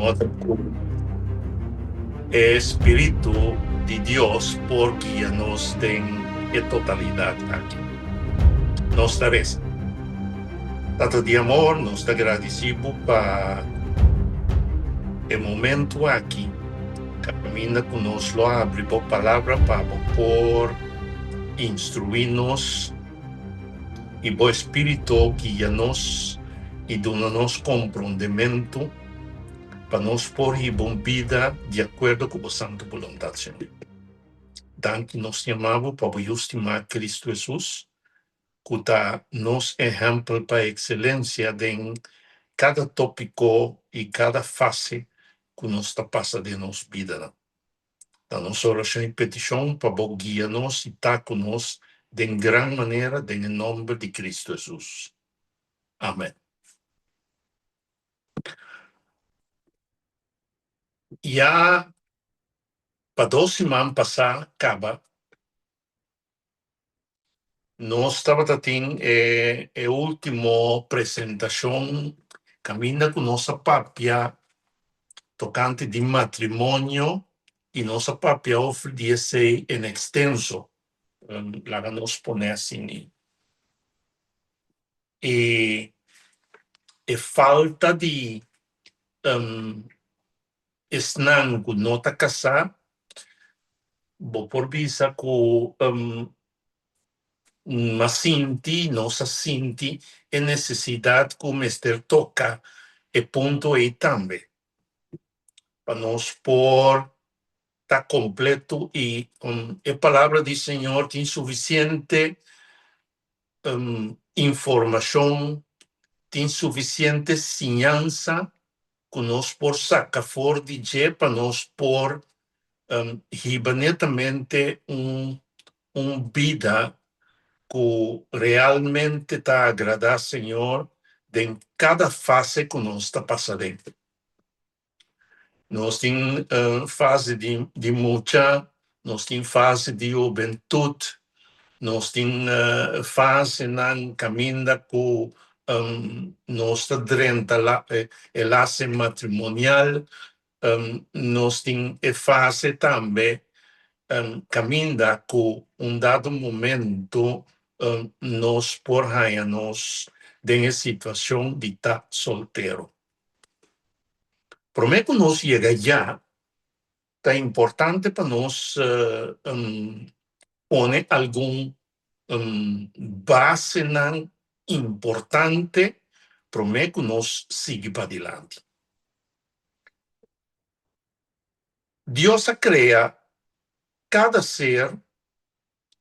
modo Espíritu de Dios por guía-nos en totalidad aquí. Nos daremos. Tanto de amor, nos agradecemos para el momento aquí. Camina con nosotros, abre por palabra para por instruirnos y por Espíritu guía-nos y donar-nos comprendimiento para nos por vida de acuerdo con la santa voluntad, Señor. Dan que nos llamamos para estimar Cristo Jesús, que nos ejemplo para excelencia en cada tópico y cada fase que nos está pasando de nuestra vida. Damos oración y petición para guiarnos y estar con nos de gran manera en el nombre de Cristo Jesús. Amén. Ya para 2 semanas pasadas, acaba, nós estava tendo a última presentação Camina com nossa papia tocante de matrimônio e nossa papia oferece em extenso lá nos põe assim e falta de esnan com nota casar vou por visa com mas sinti, nossa sinti a necessidade que o mestre toca e ponto aí também para nós por estar completo e a palavra do Senhor tem suficiente informação, tem suficiente ciência que nós por sacar fora de je para nós por netamente vida que realmente está a agradar ao Senhor em cada fase que nós está passando. Nós temos fase de mucha, nós temos fase de juventude, nós temos fase na caminho com nossa drenta laço matrimonial, nós temos fase também caminho com dado momento nós por nós em situação de estar solteiro. Prometo nós chega já, é importante para nós pôr algum base importante, prometo nós seguir para adiante. Deus cria cada ser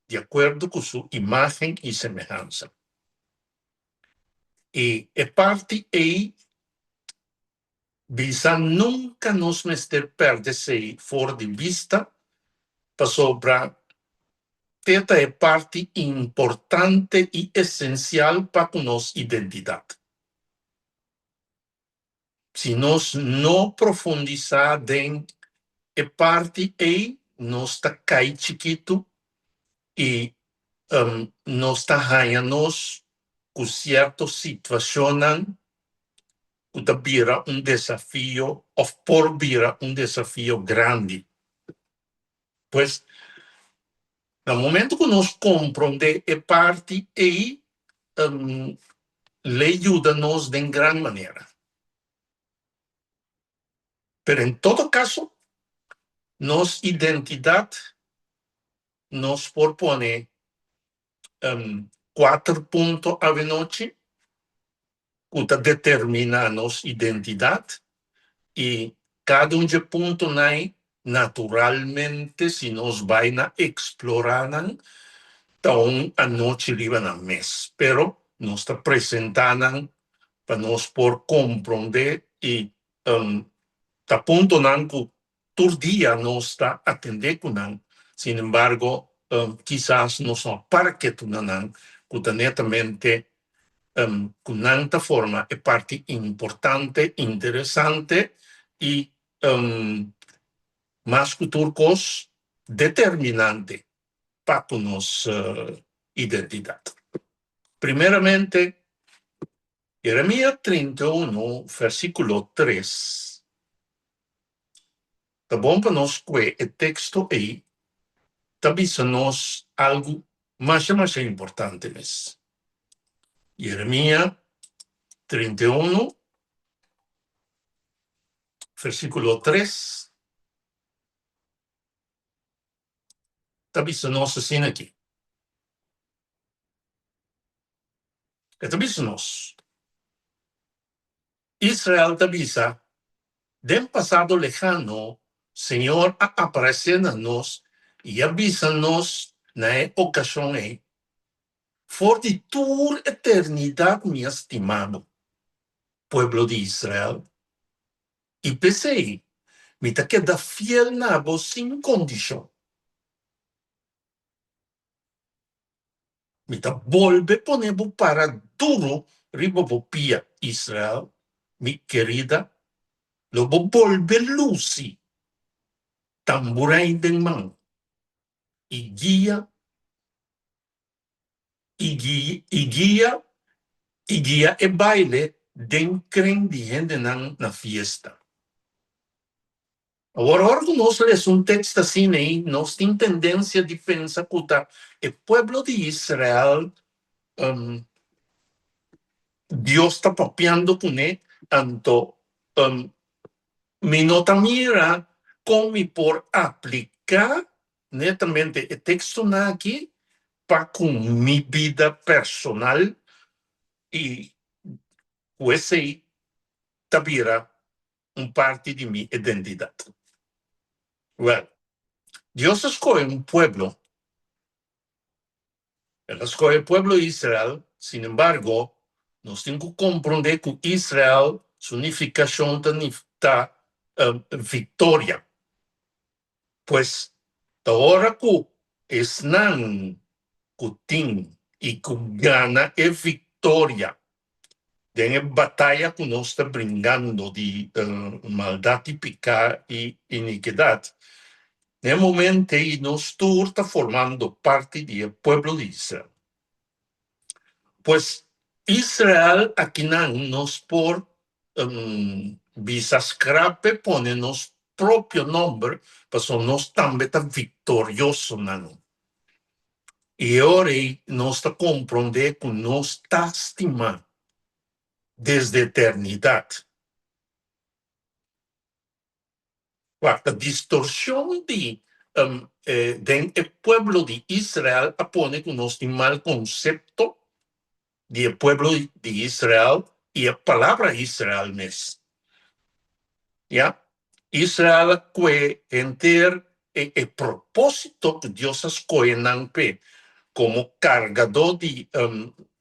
de acordo com sua imagem e semelhança. E é parte aí visa nunca nos meter perder-se fora de vista para sobrar. Esta é parte importante e essencial para a nossa identidade. Se nós não profundizar em a parte aí, nós está cai chiquito e nós está ganhando com certas situações que vira desafio ou por vira desafio grande. Pois no momento que nós compreendemos a parte aí, lhe ajuda-nos de grande maneira. Mas, em todo caso, nossa identidade nos propõe 4 pontos a noite que determina a nossa identidade e cada de ponto naturalmente, se nós vai explorar, então a noite liva na mês. Pero nós está apresentando para nós por compreender e tá ponto que todo dia nós está atendendo com sin embargo, quizás não são parquet que netamente com esta forma é parte importante, interessante e mais que turcos determinante para a nossa identidade. Primeiramente, Jeremias 31, versículo 3, Tá bom para nós que o texto aí avisa-nos algo mais importante mesmo. Jeremias 31, versículo 3, avisa-nos assim aqui. Avisa-nos. Israel avisa, del pasado lejano, Senhor aparece-nos e avisa-nos na ocasião aí, for de tu eternidade, meu estimado pueblo de Israel, e pensei, me te queda fiel na vos sem condição. Me te volve poner para duro ribobopia Israel, mi querida, lo volve luci, tamburai de mão, e guia, e baile denkrendien na fiesta. Agora nós lemos texto assim, nós temos tendência de pensar que o pueblo de Israel, Deus está papiando com ele, tanto me nota mira como por aplicar netamente o texto aqui para com minha vida personal e esse aí vira parte de minha identidade. Well, Dios escoge un pueblo. Él escoge el pueblo de Israel. Sin embargo, nos tenemos que comprender que Israel significación está victoria. Pues, ahora que es nan que y que gana es victoria de la batalla que nos está brindando de maldad y pecado y iniquidad. En el momento y nos está formando parte del pueblo de Israel. Pues Israel aquí nos por visascrape pone nos propio nombre, pues nos también tan victorioso nano. Y ahora nos está comprender que nos está estimando desde eternidad. La distorsión del pueblo de Israel pone que nos tiene mal concepto del pueblo de Israel y la palabra Israel mismo. ¿Ya? Israel que enter el propósito que Dios escoge como cargador de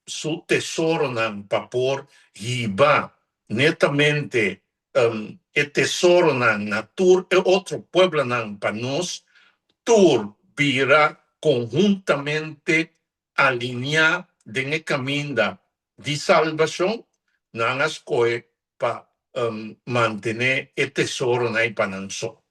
su tesoro para por Jibá, netamente el tesoro natur otro pueblo para nos tur virá conjuntamente alinear en el camino de salvación, no escoge para mantener el tesoro para nosotros.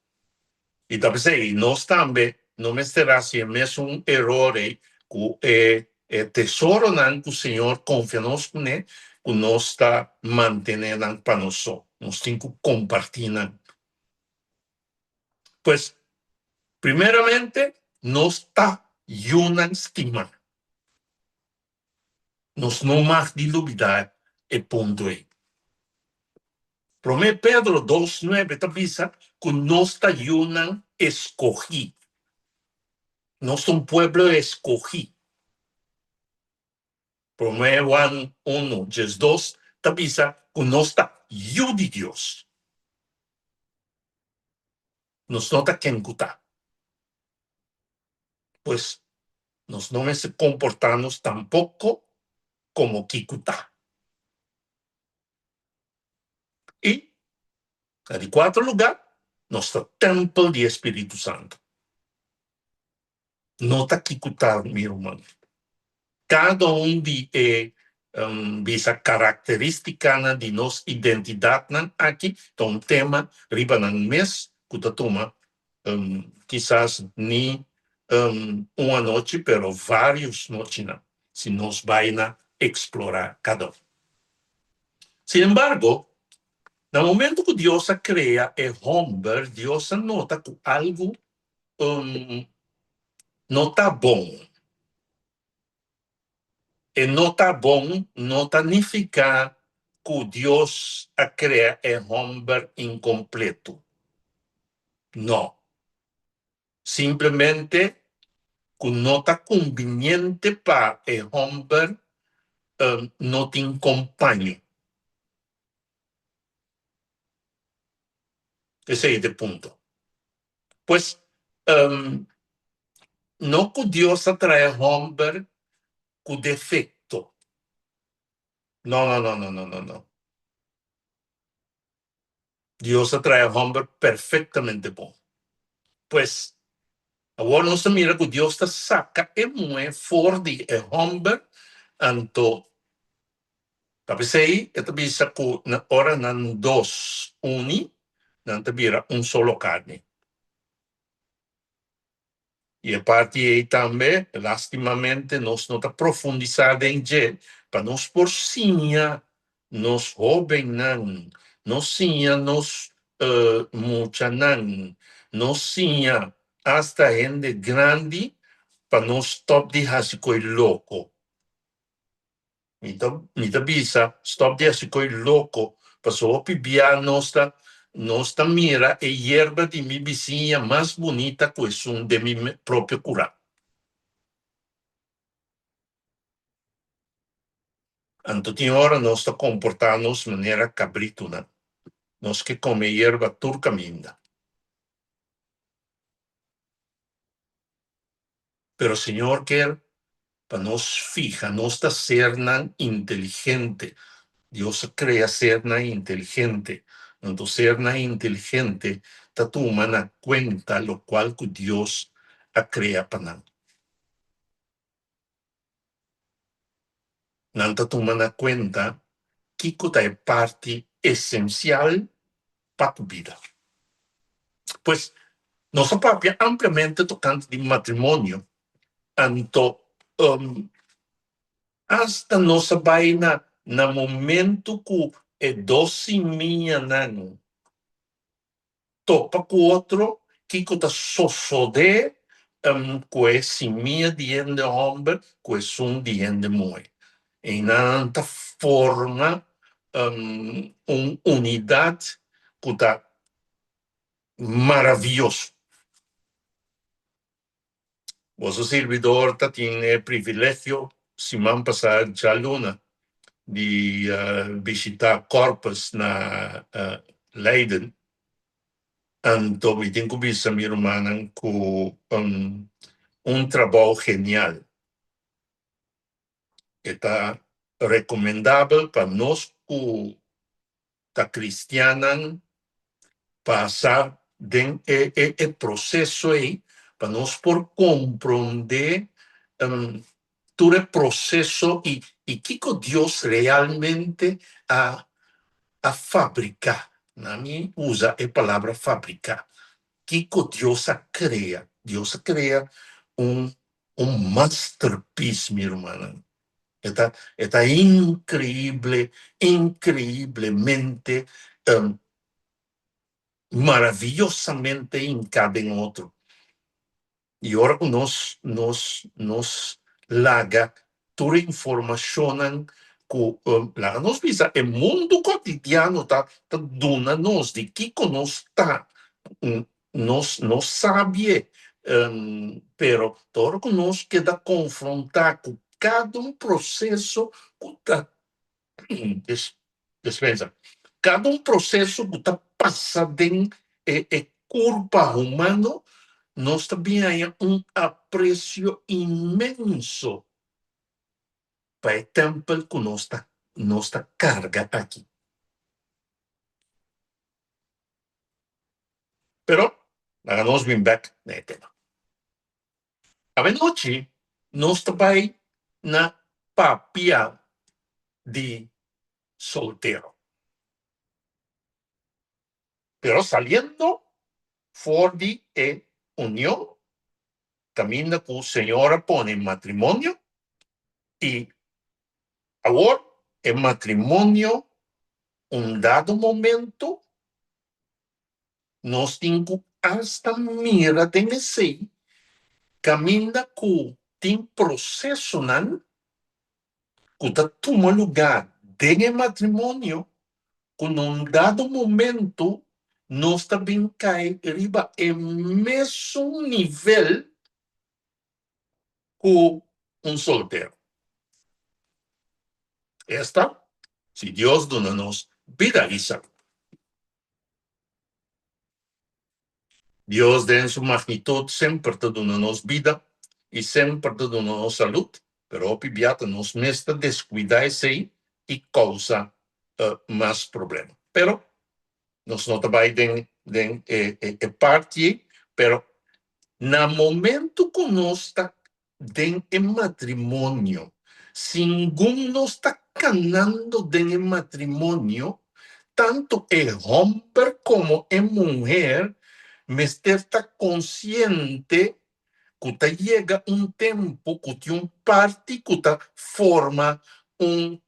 Y también nós también no me será si es un error que el tesoro que el Señor confía con él, que nos está manteniendo para nosotros. Nos tenemos que compartir. Pues, primeramente, nos está una estima. Nos no más de olvidar el punto ahí. Primero Pedro 2:9 te avisa que nos está una escogí. Nos un pueblo escogí. Primero Juan 1:2 te avisa que nos está yo de Dios. Nos nota que encuta. Pues nos no se comportamos tampoco como Kikuta. Y, en cuarto lugar, nuestro templo de Espíritu Santo. Nota Kikuta, mi hermano. Cada uno de esa característica de nuestra identidad aquí, un tema, riba en mes, que toma quizás ni una noche, pero varias noches, si nos vayan a explorar cada uno. Sin embargo, No momento que Deus cria o homem, Deus nota que algo não está bom. E não está bom, não significa que Deus cria o homem incompleto. Não. Simplesmente que não está conveniente para o homem não te acompanhe. Ese es el punto. Pues, no que Dios atrae hombre con defecto. No, no, no, no, no, no, no. Dios atrae hombre perfectamente bom. Pues, ahora no se mira que Dios te saca y mueve fuera de hombre, anto, tapi sei, esta bisa que ahora nan dos uni, nan te mira un solo carne. E a parte aí também, lastimamente, nós não está profundizando em G, para nós por cima, nos jovens não, nós sim, nós muita não, nós sim, hasta gente grande, para nós stop de fazer coisa louco. Então, me bisa, stop de fazer coisa louco, para só pibiar nossa mira e erva de minha vizinha mais bonita que o de meu próprio curar. Anto tinha hora nós está comportando-nos de maneira cabrítuna. Nós que come erva turca minda. Pero o Senhor quer para nós fija, nós está serna inteligente. Deus cria serna inteligente. Então, serna inteligente está tomando conta lo qual que Deus a cria para nós. Não está tomando conta que é parte essencial para a vida. Pois, nossa papia amplamente tocante de matrimônio, anto hasta nossa vaina na momento que é doce minha nano topa com outro que está sosode com esse minha diende homem com esse diende mulher e nanta forma unidade que está maravilhoso. Vosso servidor tiene il privilegio, semana passada, già luna, di visitare Corpus na Leiden. Anto vi tengo visto mi romana con un trabajo genial. Está recomendable para nos que ta cristianan pasar den el proceso aí para nós por compreender todo el proceso y que Dios realmente a fabricar. A mí usa la palabra fabricar. Que Dios crea. Dios crea un masterpiece, mi hermana. Está increíble, increíblemente, maravillosamente hincado en otro. Y ahora nos laga toda información que nos visa el mundo cotidiano está dando-nos de que nos está nos sabe pero todo que nos queda confrontar com cada processo que está dispensa cada processo que está passando em curva humano nós também há apreço imenso para o tempo que nossa carga aqui. Pero nós vim back no tema. A noite nós também na papia de soltero. Pero saliendo for de unión, camina con señora pone matrimonio y ahora el matrimonio um dado momento, nós temos hasta mira de sei, caminha com tem processo não, que toma lugar de matrimônio, com um dado momento, nós também cai riba em mesmo nível com um solteiro. Esta, se Deus dona-nos vida e saúde. Deus, em sua magnitude, sempre te dona-nos vida e sempre te dona-nos saúde, pero pibiata nos mesta descuidar-se e causa mais problema. Pero, nós não trabalhamos em parte, pero no momento que nós está em matrimônio, se ninguém nós está canando em matrimônio, tanto é homem como é mulher, mas está consciente que chega um tempo que tem um parte que forma um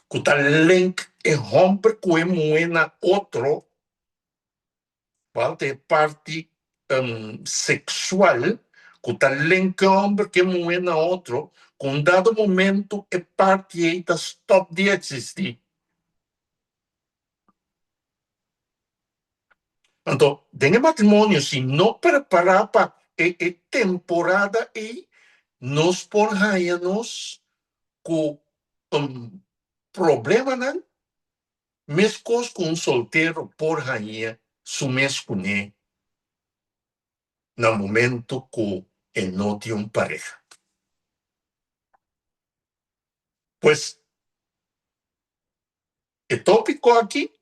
que link é homem com é mulher na outro, parte parte sexual que link homem que é mulher na outro, com dado momento é parte aí está stop de existir. Então, dentro do matrimônio, se não preparar para a temporada aí, nós porraiamos com problema, não? Mesmo com um solteiro porraia, sumes com ele, no momento que ele não tem uma pareja. Pois, o tópico aqui,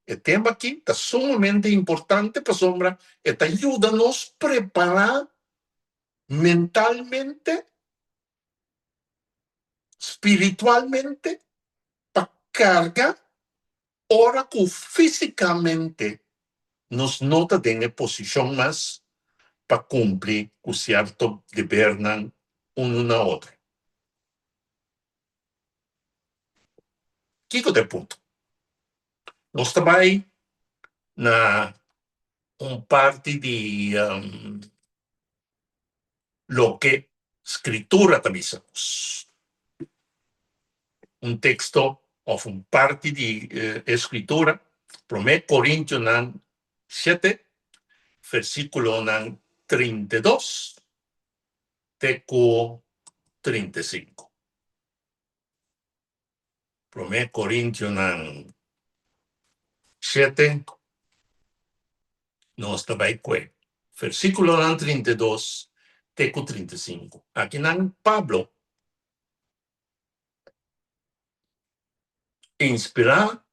o tema aqui, está sumamente importante para sombra, e ajuda-nos a preparar mentalmente, espiritualmente, para carga, ora que fisicamente nos nota em posição mais para cumprir o certo dever um na outra. Que é o ponto? Nós trabalhamos na parte de lo que escritura tambisamos. Um texto ou uma parte de escritura, 1 Coríntios 7, versículo 32, teco 35. 1 Coríntios 7, nós trabalhamos com versículo 32, teco 35. Aqui Pablo inspirar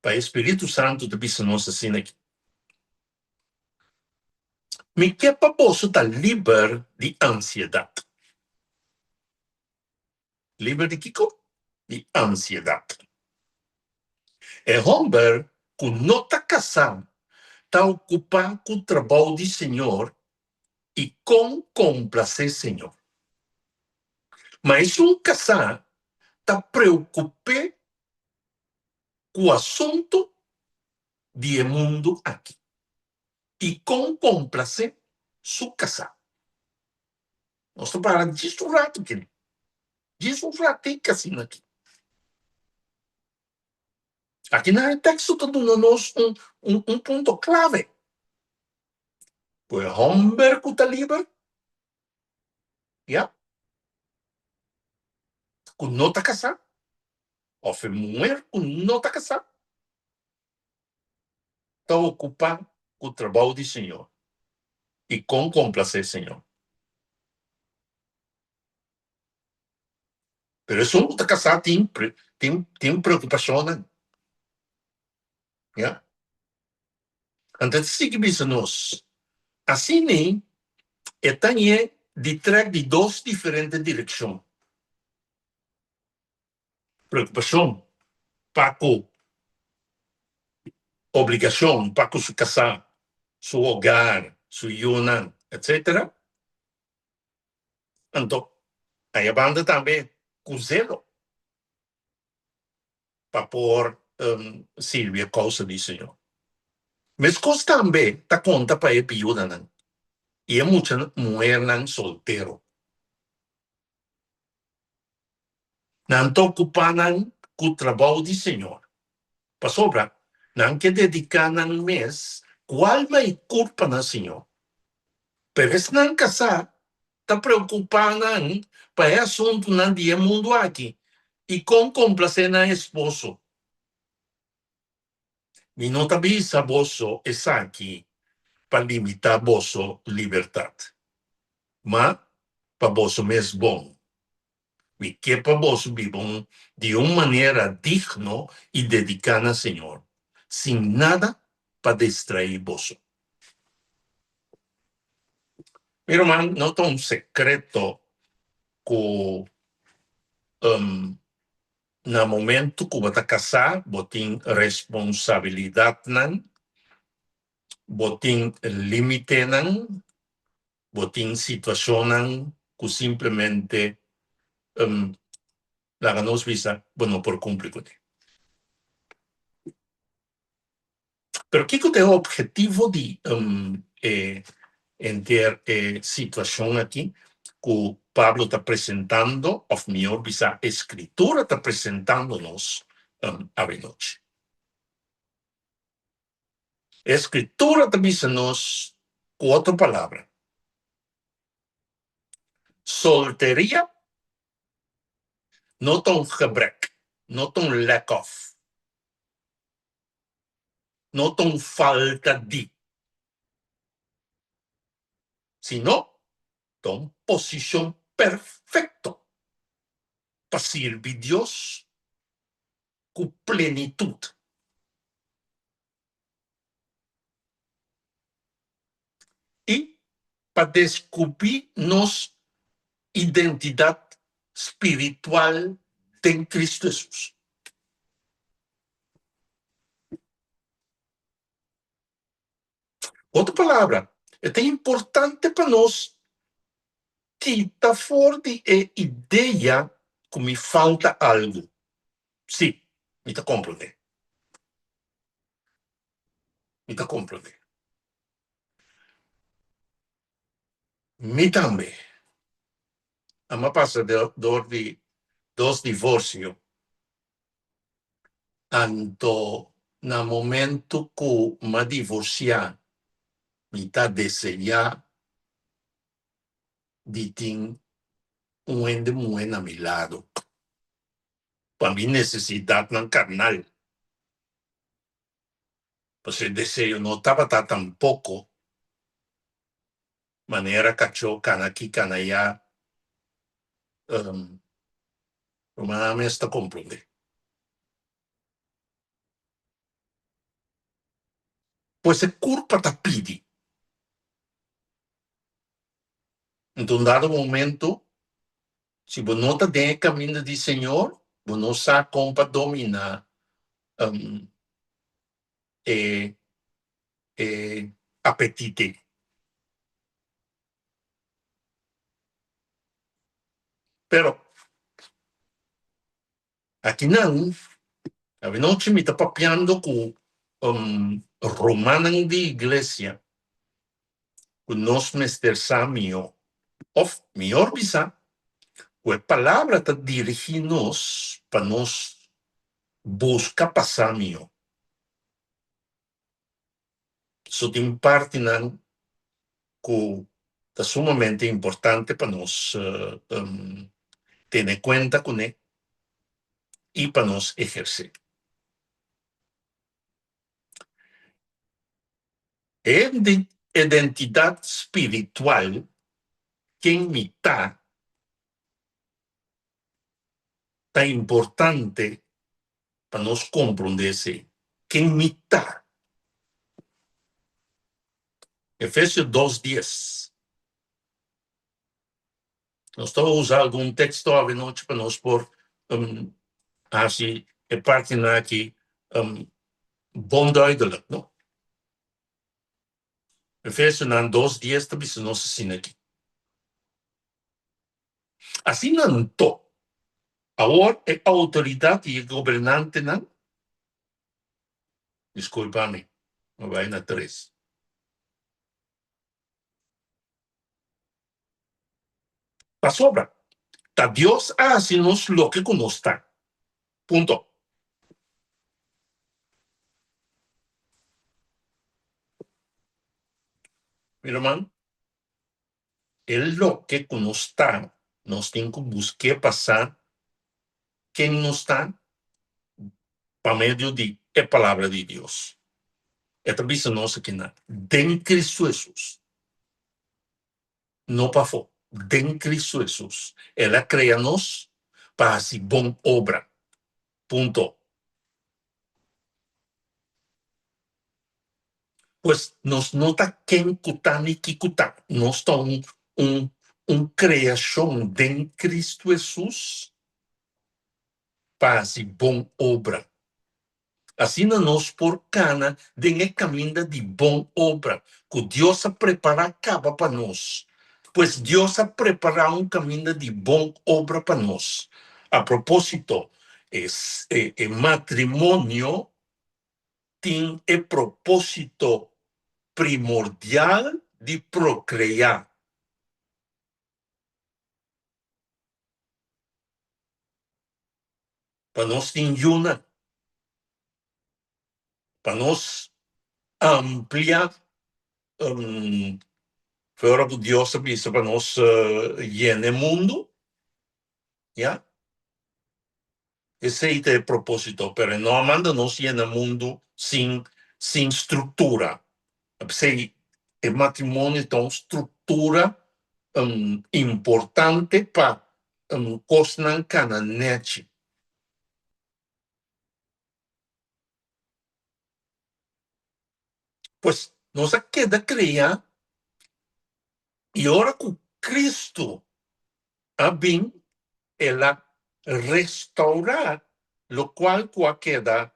para o Espírito Santo de nos assim aqui. Me que para você estar livre de ansiedade. Livre de Kiko? De ansiedade. É homem que não está casado, está ocupado com o trabalho do Senhor e com complacer Senhor. Mas um casado está preocupado com o assunto do mundo aqui e com complacer seu casado. Nós estamos para disso um rato, querido. Disso um ratinho assim aqui. Aqui no texto está dando-nos um ponto clave. Pues homem que está livre, que não está casado, ou mulher que não está casada, está ocupado com o trabalho do Senhor e com complacer o Senhor. Pero isso não está casado, tem preocupação, né? Então, seguimos assim, nem está de trás de duas diferentes direções. Preocupação para com obrigação, para com se casar, seu hogar, sua yuna, etc. Então, aí a banda também com zelo. para por servir a causa do Senhor. Mas costa também tá conta para viúva não. E é muita mulher não solteiro. Não tô ocupando com o trabalho do Senhor. Para sobra, não quer dedicar um mês, qual vai culpa no Senhor? Pero se não casar, tá preocupado para esse assunto não dia mundo aqui. E com complacer na esposo. E não tá bisa bosso essa aqui para limitar bosso liberdade. Mas para bosso mesmo bom. E que para bosso vivam de uma maneira digna e dedicada ao Senhor. Sem nada para distrair bosso. Meu irmão, não é um secreto que no momento que você está casado, você tem responsabilidade, você tem limite, você tem situação que simplesmente la nos visa, bueno, por cumprir con él. Pero ¿qué es el objetivo de situación aquí que Pablo está presentando, o mejor, visa escritura está presentándonos a noche? Escritura te dice-nos otra palabra. Soltería no ton gebrek, no ton lack of, no ton falta de, sino ton posición perfecta para servir Dios con plenitud. Y para descubrirnos identidad espiritual en Cristo Jesús. Otra palabra, es importante para nos quitar fuerte idea que me falta algo. Sí, me te comprende. Me te comprende. Me también. A mí pasa de dos divorcios. Tanto no momento que me divorciar, me está deseando de ter ende mulher a mi lado. Para mi necesidad no carnal. Pues el deseo no estaba tampoco. Manera cachó, cana aquí, cana allá. Humanamente está comprende. Pues es culpa te pide. En un dado momento, si vos no te den el camino del Señor, vos no sabes cómo dominar apetite. Pero aquí no, a noche me está papeando con romana de iglesia, con nos mester samio, of mi orbisa, pues palabra te dirigirnos para nos buscar pasamio. Eso te imparte que es sumamente importante para nos tener cuenta con él y para nos ejercer. Identidad espiritual que imita tan importante para nos comprenderse, que imita. Efesios 2:10. Nós estamos a usar algum texto à noite para nos pôr assim, é parte aqui bom duidelijk, não? Efesios 2:10 também se nos ensina aqui. Assim não tô. Ahora, autoridad y gobernante, ¿no? Discúlpame, me vayan a tres. La sobra. Ta Dios hace-nos lo que conozca. Punto. Mi hermano, el lo que conozca nos tiene que buscar pasar que no está para medio de la palabra de Dios. Esta vez no sé qué nada. Den Cristo Jesús. No para fo. Den Cristo Jesús. Él crea nos para hacer buena obra. Punto. Pues nos nota quem cuta ni que cuta. Nós estamos criação de Cristo Jesus para fazer boa obra. Assim nós por cana de caminho de boa obra, que Deus a preparar acaba para nós. Pois Deus a preparar caminho de boa obra para nós. A propósito, matrimônio tem propósito primordial de procrear. Para nós ter uma, para nós ampliar, fora que Deus avisa para nós llenar o mundo, ¿ya? Esse é o propósito, pero não manda nós llenar o mundo sem estrutura. O matrimônio tem uma estrutura importante para cosnan cananete. Pues nos queda crear e agora com Cristo a bem ela restaurar lo qual queda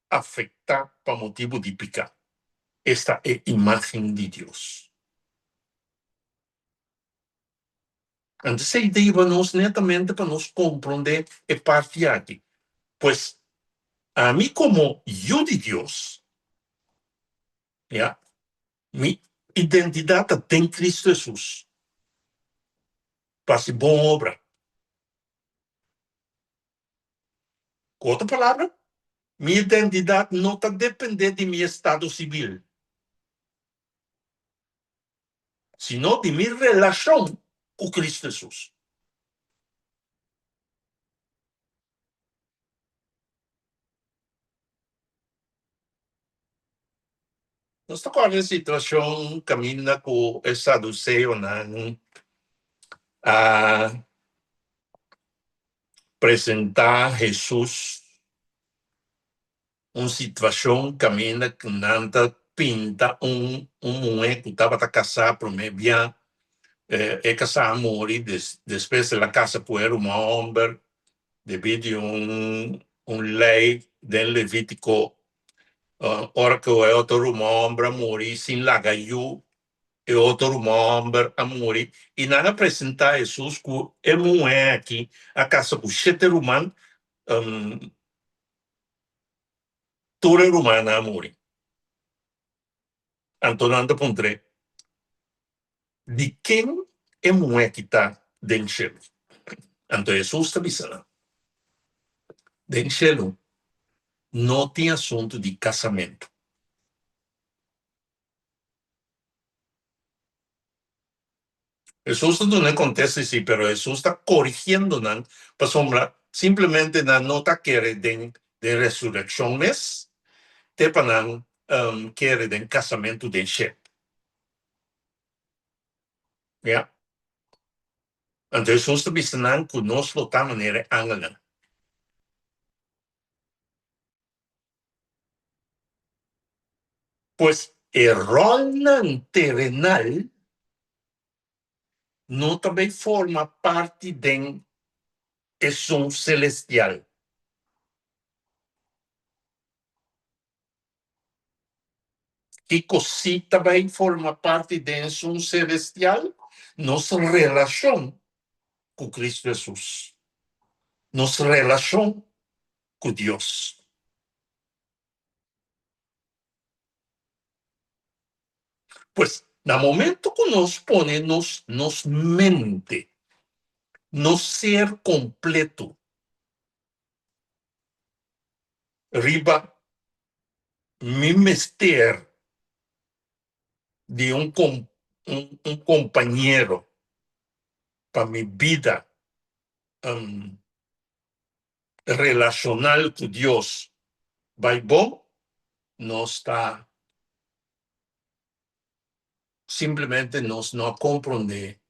afectar por motivo de pecado. Esta é a imagem de Deus. Antes, essa ideia nos netamente para nos compreender e parte aqui. Pois, a mim como eu de Deus, já, minha identidade tem Cristo Jesus. Para ser boa obra. Com outra palavra, minha identidade não está dependendo de meu estado civil, sino de minha relação com Cristo Jesus. Nós estamos com a situação caminha com o saduceu a apresentar Jesus uma situação caminha que nada pinta mulher que estava casada por meio bem casada a morrer depois da casa por um homem devido a lei del Levítico. Ora que é outro homem a morrer sem lagaiu e outro homem a morrer e não apresentar Jesus que é mulher aqui a casa com sete humano toda humana a morrer. Antonando Pondré, de quem é mulher que está dentro? Então Jesus está dizendo, dentro não tem assunto de casamento. Jesus não acontece assim, mas Jesus está corrigindo para sombra, simplesmente não está querendo de ressurreição, mas para não querer de casamento de chefe. Yeah? Então Jesus está dizendo que nós de tal maneira angana. Pues el rol terrenal não também forma parte de som celestial. Que cosita também forma parte de som celestial? Nossa relação com Cristo Jesus. nossa relação com Deus. Pois, no momento que nós ponemos nos mente, no ser completo, riba mi mister de um companheiro para minha vida um, relacional com Deus, vai bom, não está simplesmente nós não compreender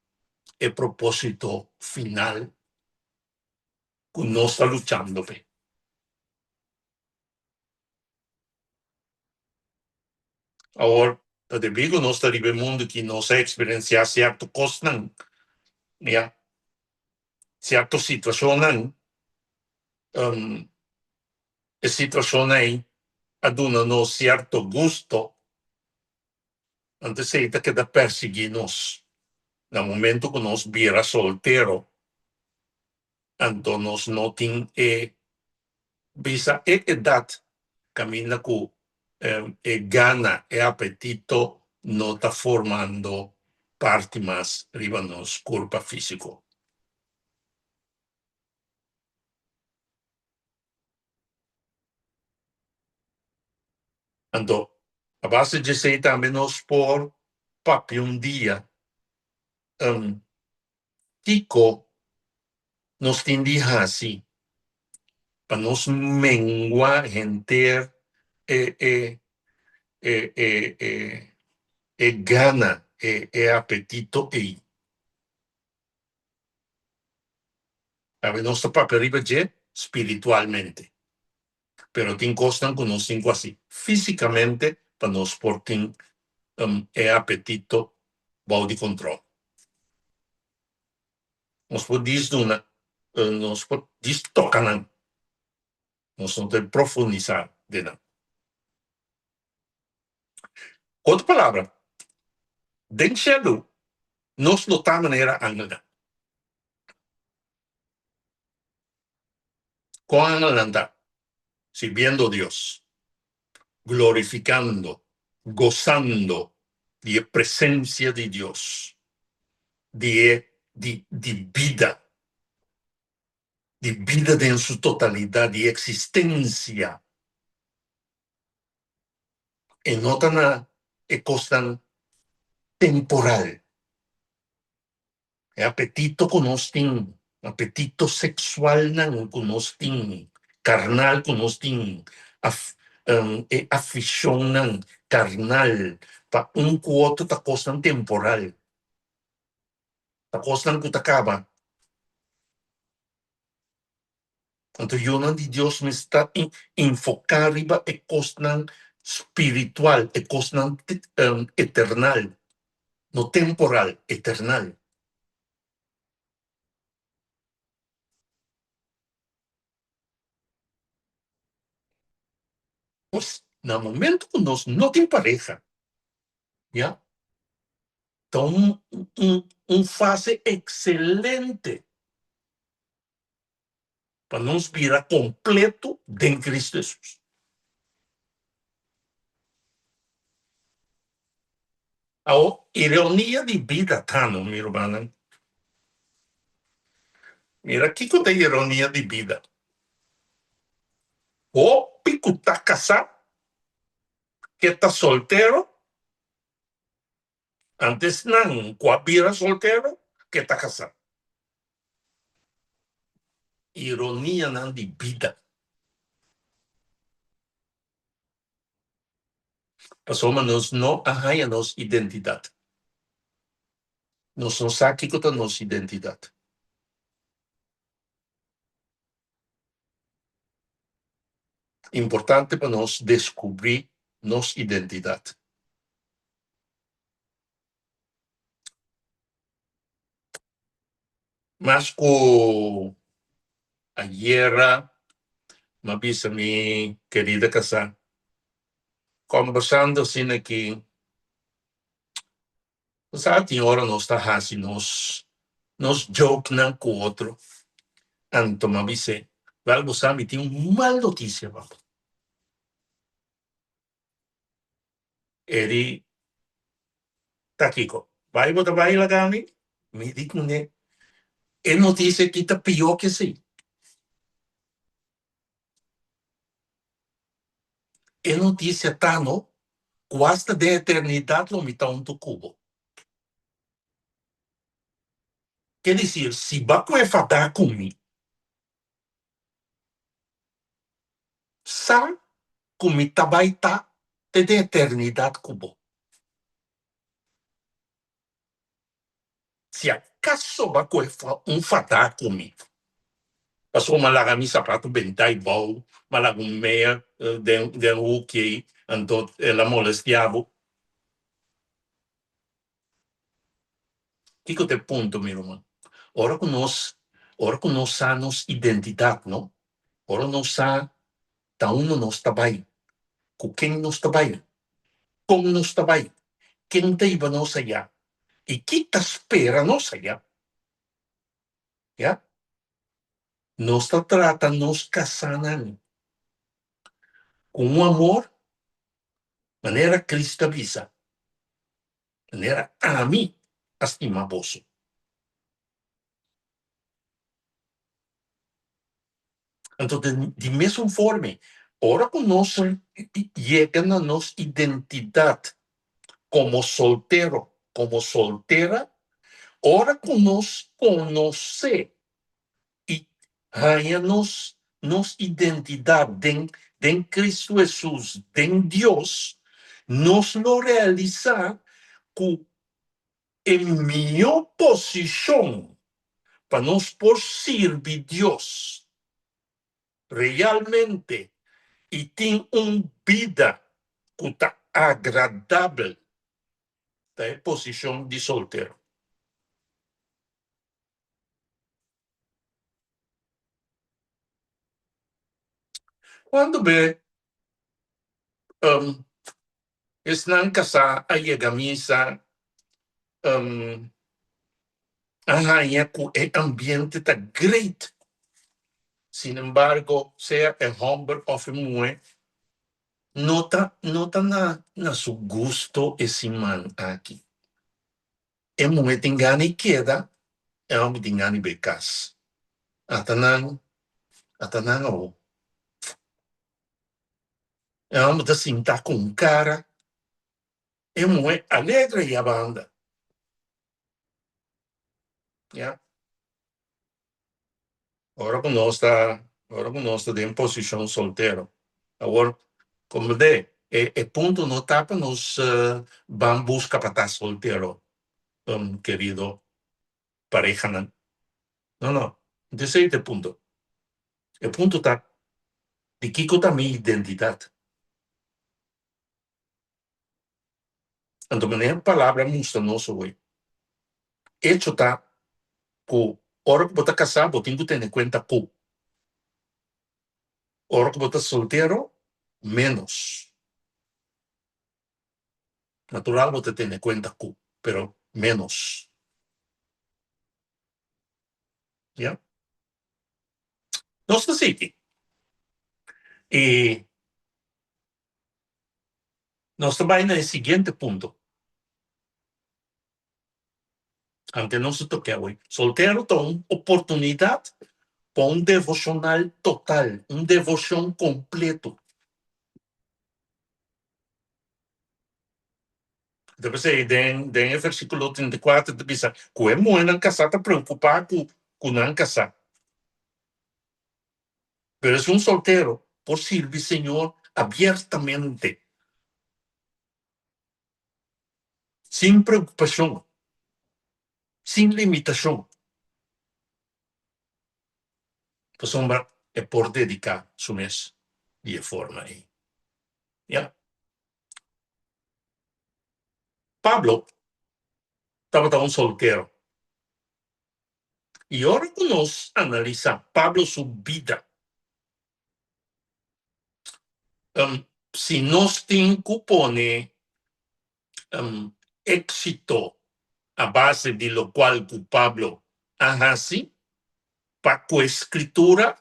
o propósito final que nós está lutando. Agora, te digo, nós está vivendo um mundo que nós experienciar certo coisa, yeah, certa situação, um, a situação aí aduna-nos certo gosto, antes que da perseguir-nos. No momento que nós vira solteiro, então nós não temos visa idade, camina com gana e apetito, não está formando parte mais riba nos corpo físico. Então, a base de ser também nós por papi dia, Tico nos tinha assim, para nos menguar, render gana, apetito e a nossa papi arriba de espiritualmente. Pero tem costas que nos cinco assim, fisicamente, para nos por tem apetito, bom de controle. Nos por diz una, nos por diz tocanan, nos não tem profundizar de não. Outra palavra, denchelo, nos nota maneira angana. Com angana, sirviendo a Dios, glorificando, gozando de presencia de Dios, de vida en su totalidad, de existencia. E notan costan temporal. Apetito conostin, apetito sexual nan conostin, carnal conostin, afición nan carnal, pa un cuoto ta costan temporal. Ta costan que ta acaba. Entonces, yo no de Dios me está enfocar arriba e costan espiritual, e costan eternal, no temporal, eternal. Pues, en el momento que nos no tiene pareja, ¿ya? Está un fase excelente para nos virar completo de Cristo Jesús. A ironia de vida, Tano, mi hermana. Mira, aquí con la ironia de vida. O pico está casado, que está soltero, antes não, cuando soltero, que está casado. Ironia não de vida. Pasamos não arranha nossa identidade. Nós não sabemos a nossa identidade. Importante para nós descobrir nossa identidade. Mas com a guerra, me avisa minha querida casa, conversando assim aqui, sabe, tem hora nós está assim, nós joke não com o outro. Antoma dice, algo sabe, tiene una mal noticia, papá. Eri, Takiko, vai botar vai lá kami, me digo, né? É notícia que tá pior que assim. É notícia tá, não? Quase de eternidade, não me tá um cubo. Quer dizer, se Baco é fadar comigo, sabe como vai estar de eternidade cubo. Se acaso Baco é fadar comigo, passou uma lagami sapato bentai bom, malagum meia de o que então ela molestiava. Que te ponto, meu irmão? Ora que nós sabemos identidade, não? Ora nós sabemos da onde nós está bem, com quem nós está bem, como nós está bem, quem deve nós allá, e que está espera nós allá, já? Nós está tratando nós casando com um amor, maneira Cristo avisa, maneira a mim, estima vosso. Então, de mesma forma, ora que nós chega na nossa identidade como solteiro, como solteira, ora que nós conhecer e ganha-nos nossa identidade em Cristo Jesus, em Deus, nós lo realizar com a minha posição para nós por servir Deus realmente e ter uma vida que está agradável da posição de solteiro. Quando vê estão casados, aí a missa, el ambiente está great. Sin embargo, sea el hombre o la mujer, no está na su gusto esse man aqui. A mulher tem gana e queda, o homem tem gana e becas. Atanan, o homem está sentar com cara, a mulher alegre e a banda. Yeah? Agora que nós está em posição solteiro. Agora, como ponto no está para nós vamos buscar para estar solteiro, querido pareja. Não. Esse é o ponto. O ponto está de que está minha identidade. Então, a palavra mostra nosso hoje. Hecho está que a hora que você está casado, você tem que ter em conta que a hora que você está solteiro, menos. Natural, você tem em conta que, pero menos. ¿Ya? Nós assim. E nós também no seguinte ponto. Ante não se toque hoje. Solteiro tem uma oportunidade para um devocional total, um devoção completo. Depois aí, tem o versículo 34, diz que é mulher não casada está preocupada com não casar. Mas é um solteiro por servir o Senhor abertamente, sem preocupação, sem limitação. Pues hombre, é por dedicar su mês de forma aí. Yeah. Pablo estava um solteiro. E agora que nós analisamos Pablo sua vida, se nós temos que pôr éxito a base de lo qual que Pablo hace, para a escritura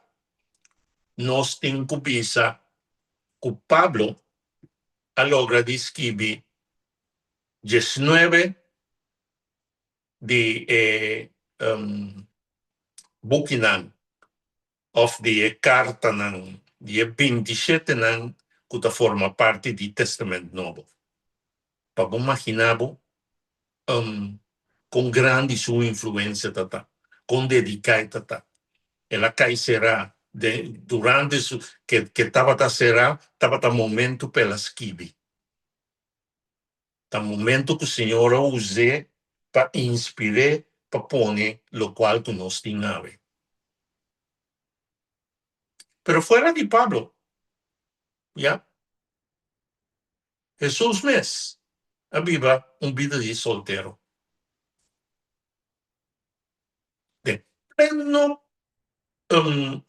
nos incubisa que Pablo a logra de escribir 19 de bukinan of de carta nan de 27 nan que forma parte do Testamento Novo. Para imaginar com grande sua influência tata, com dedicar tata. Ela cai será durante que estava será momento pelas kibi. Tá momento que o Senhor use para inspirar, para pôr lo qual que nós tínhamos. Pero fora de Pablo, já, Jesus mesmo, havia vida de solteiro. De pleno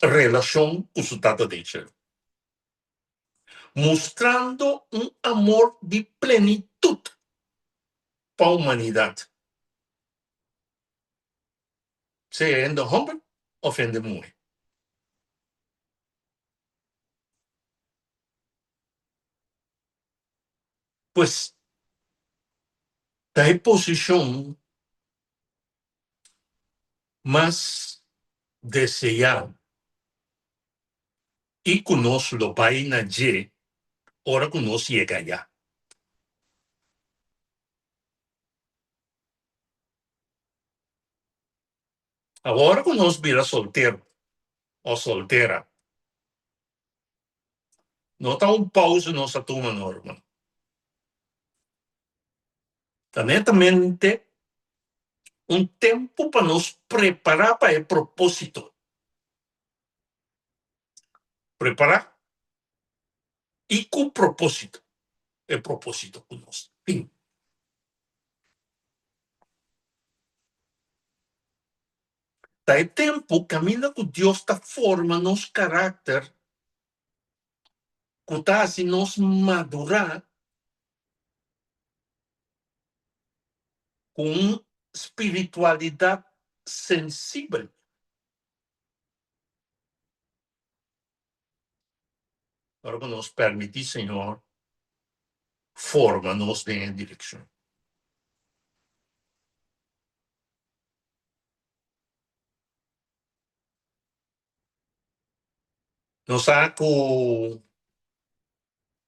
relação com o Tata de Céu. Mostrando amor de plenitude para a humanidade. Sendo homem, ofende mulher. Pues, da posição mais desejada e conosco lo vai na G, ora que nós chega já. Agora que nós vira solteiro ou solteira, não está pausa nossa turma norma. Está netamente tempo para nos preparar para o propósito. Preparar e com propósito. É propósito conosco. Fim. Tá tempo, caminha com Deus, está forma nosso caráter, que está assim nos madurar com espiritualidade sensível. Agora que nos permite, Senhor, forma-nos em direção. Nós sabemos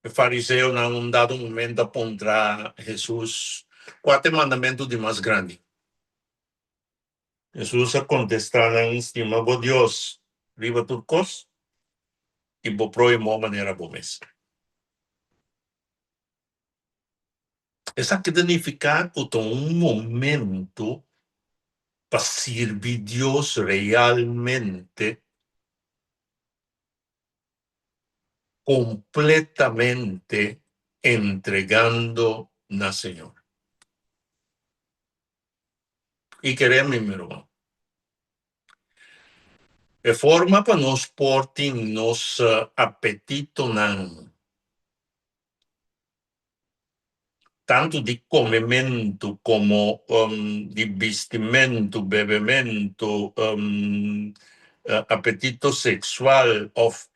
que o fariseu, num dado momento, apontará Jesus 4 mandamentos de mais grande. Jesus contestará em cima de Deus, riba turcos, e vou proibir maneira bom mesmo. Essa que significa que momento para servir Deus realmente, completamente entregando na Senhor. E queremos, meu irmão, é forma para nos pôr nos apetito tanto de comimento como de vestimento, bebimento, apetito sexual, of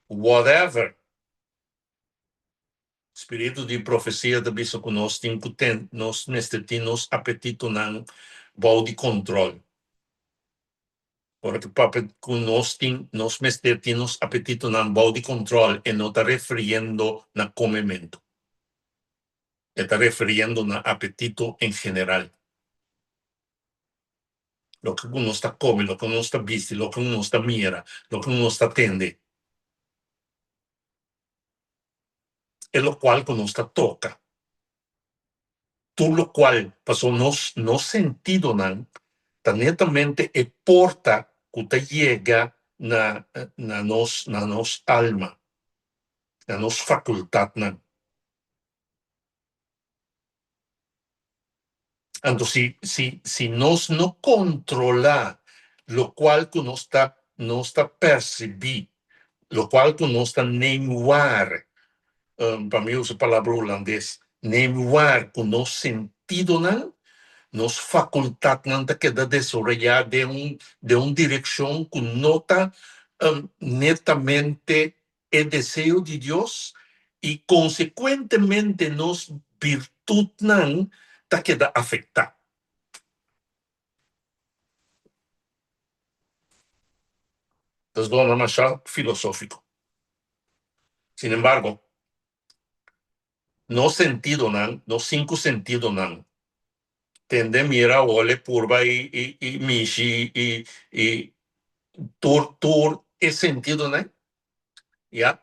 whatever. Espírito de profecia da bisa que nós temos apetito não bom de controle. Porque nós temos apetito não bom de controle e não está referindo na comimento. Está referindo na apetito em geral. Lo que uno está come, lo que uno está viste, lo que uno está mira, lo que uno está tende. E lo qual que uno está toca. Tudo lo qual passou no sentido não, tá netamente e porta que te chega na nos alma, na nos faculdade não. Então, se nós não controlar lo qual que nós está perceber, lo qual que nós está neguar, para mim usa a palavra holandês, neguar com nosso sentido não, nos facultad nanta queda desarrollar de una dirección con nota netamente el deseo de Dios y consecuentemente nos virtud nan ta queda afectada. Entonces, bueno, más filosófico. Sin embargo, no sentido nan, no cinco sentido nan. Tende mira ole purba y mishi y tur es sentido nan. Ya,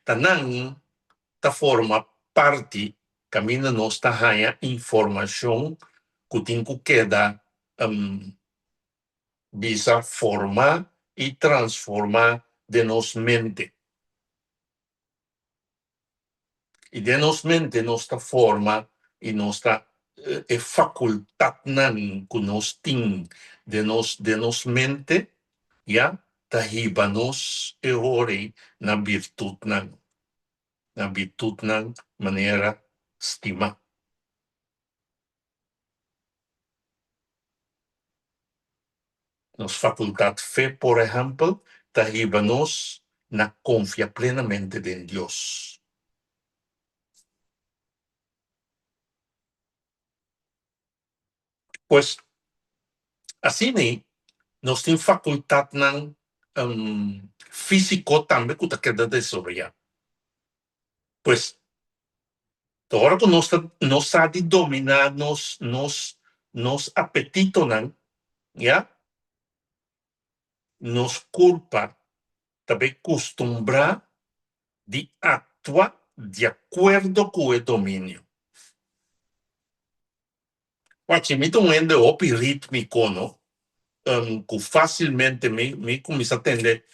tanan ta forma parte camina nos ta haya información que tinco queda visa forma y transforma de nos mente. Y de nos mente nos ta forma y nos ta facultad nan que nos tin de nos mente, ya, ta hiba nos ore na virtud nan manera estima. Nos facultad fe, por ejemplo, ta hiba nos na confia plenamente en Dios. Pues, así ni nos tiene facultad nan físico también que ta queda desarrollar. Pues, ahora que nos ha de dominar nos apetito nan, ya, nos culpa, también acostumbra de actuar de acuerdo con el dominio. Guachimito un ende opi rítmico, ¿no? Que facilmente me comienza a entender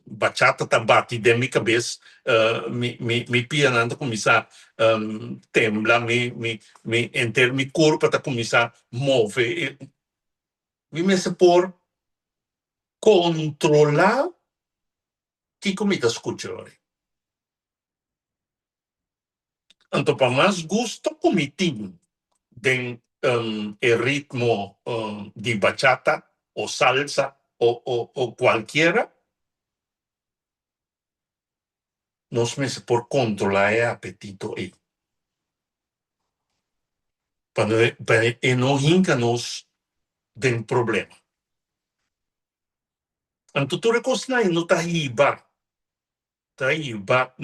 bachata tabati de mi cabeza, mi pianando comienza a temblar, enter mi cuerpo está comienza a mover. Me hace por controlar que comida escucha. Entonces, para más gusto, comitín de el ritmo de bachata o salsa o cualquiera, nos mete por controlar el apetito ahí. Para no hincanos den problema. Entonces, tú recosas no está iba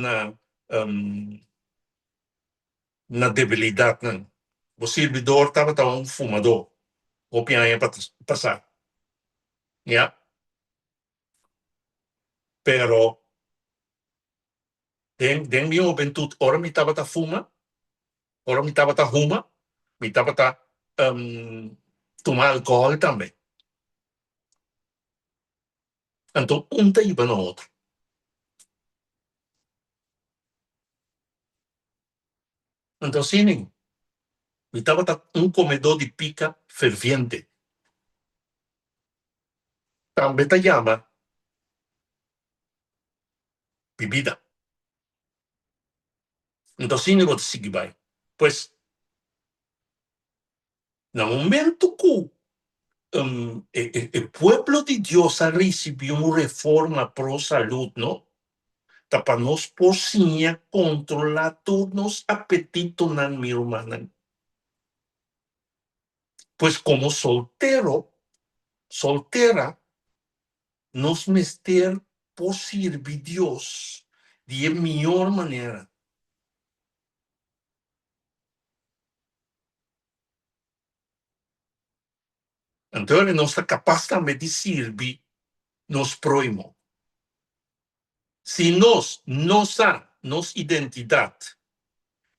na debilidad. O servidor estava um fumador. O pianha para passar. Yeah? Pero, den minha juventude, ora me estava fuma, ora me estava ruma, me estava tomar álcool também. Então, tá iba no outro. Então, sim, me estava comedor de pica ferviente. Também te chama bebida. Então, sim, eu vou seguir vai. Pois, no momento que el pueblo de Dios ha recibido una reforma pro salud, ¿no? Tapanos por siña controlar todos apetitos nan mi hermana. Pues como soltera, nos mester por servir Dios de mejor manera. Entonces, nos está capaz también de servir nos prójimo. Si nos identidad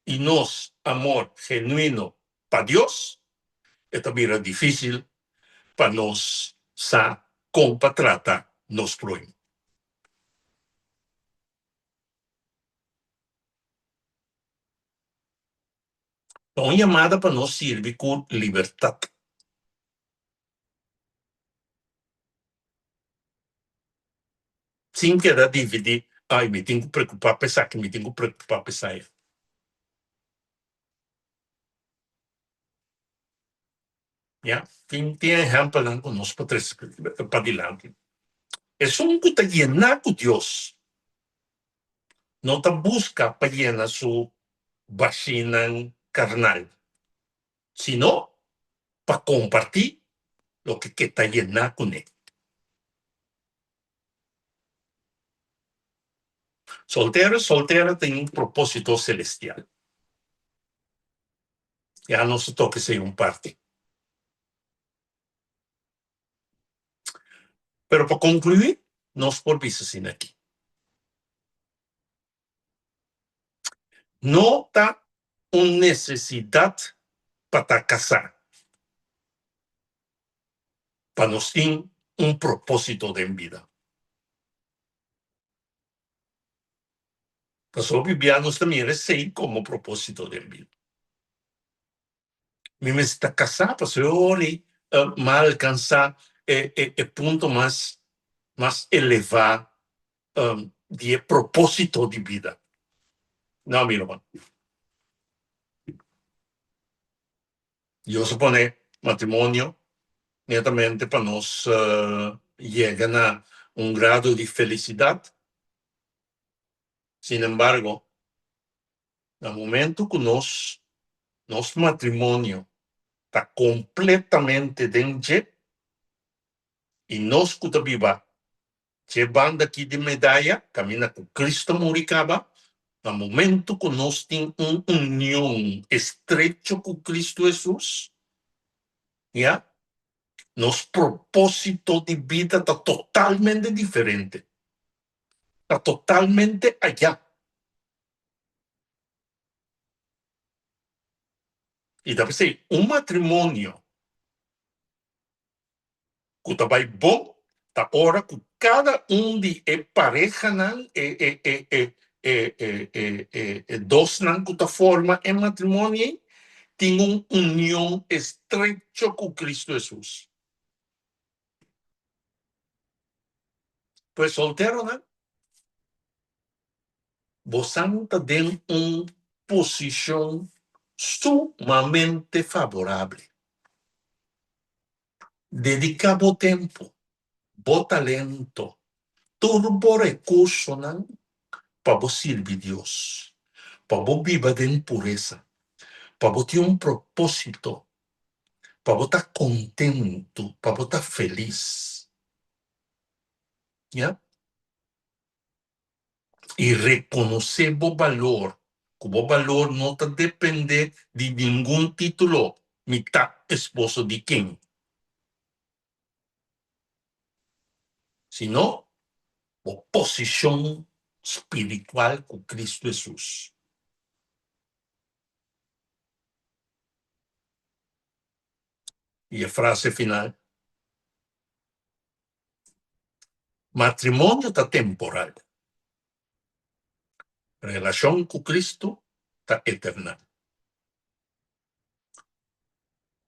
y nos amor genuino para Dios, esto mira difícil para nos compatrata nos prójimos. Una llamada para nos servir con libertad. Sin querer dividir, ay, me tengo que preocupar, pensar que me tengo que preocupar, pensar. ¿Ya? Tiene ejemplo con los padres para adelante. Es un que te llena con Dios. No te busca para llenar su vagina carnal, sino para compartir lo que está llena con él. Soltera tiene un propósito celestial. Ya no se toque ser un parte. Pero para concluir, nos por sin aquí. No está una necesidad para casar, para nos tener un propósito de vida. Los vivianos también reciben como propósito de vida. Me está casar, para se mal alcanzar el punto más elevado de propósito de vida. No, mi hermano. Yo supone matrimonio, netamente para nos llegar a un grado de felicidad. Sin embargo, en el momento que nuestro matrimonio está completamente dentro y nos escuta viva, llevando aquí de medalla, camina con Cristo Moricaba, en el momento que nos tiene una unión estrecha con Cristo Jesús, ¿ya? Nuestro propósito de vida está totalmente diferente. Está totalmente allá. Y debe ser un matrimonio que está bom, está ahora que cada de pareja, dos que está forma en matrimonio, tiene una unión estrecha con Cristo Jesús. Pues soltero, ¿no? Vos está en una posición sumamente favorable. Dedica vos tiempo, vos talento, todo recurso, ¿no? Para vos servir a Dios, para vos vivir en pureza, para vos tener un propósito, para vos estar contento, para vos estar feliz. ¿Ya? Y reconocer vos valor, que vos valor no te depende de ningún título, mitad esposo de quién, sino vos posición espiritual con Cristo Jesús. Y la frase final: matrimonio está temporal, relación con Cristo está eterna.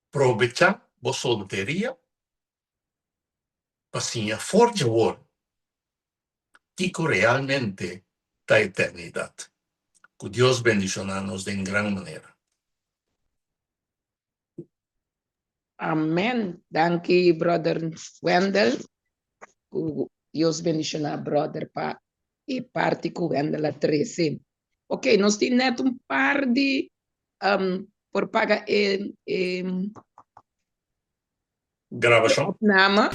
Aprovechar vos soltería para sin forja tico realmente la eternidad. Que Dios bendicionarnos de gran manera. Amen. Dankie, brother Wendell. Dios bendicionar, brother, e parte com Wendell a 13. Ok, nós temos net par de por pagar Grabación. opname.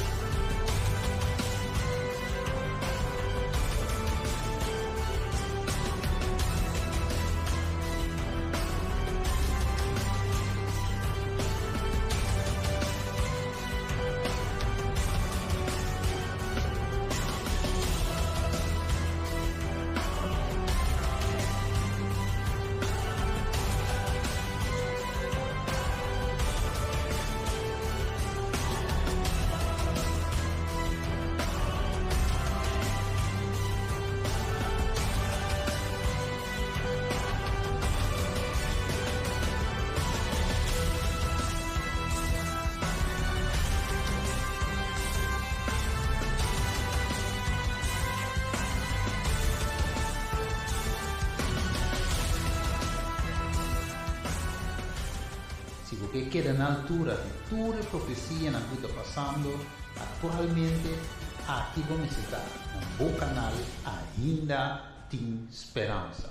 porque queda na altura de toda a profecia na que está passando atualmente. Aqui vamos estar no bom canal, ainda tem esperança.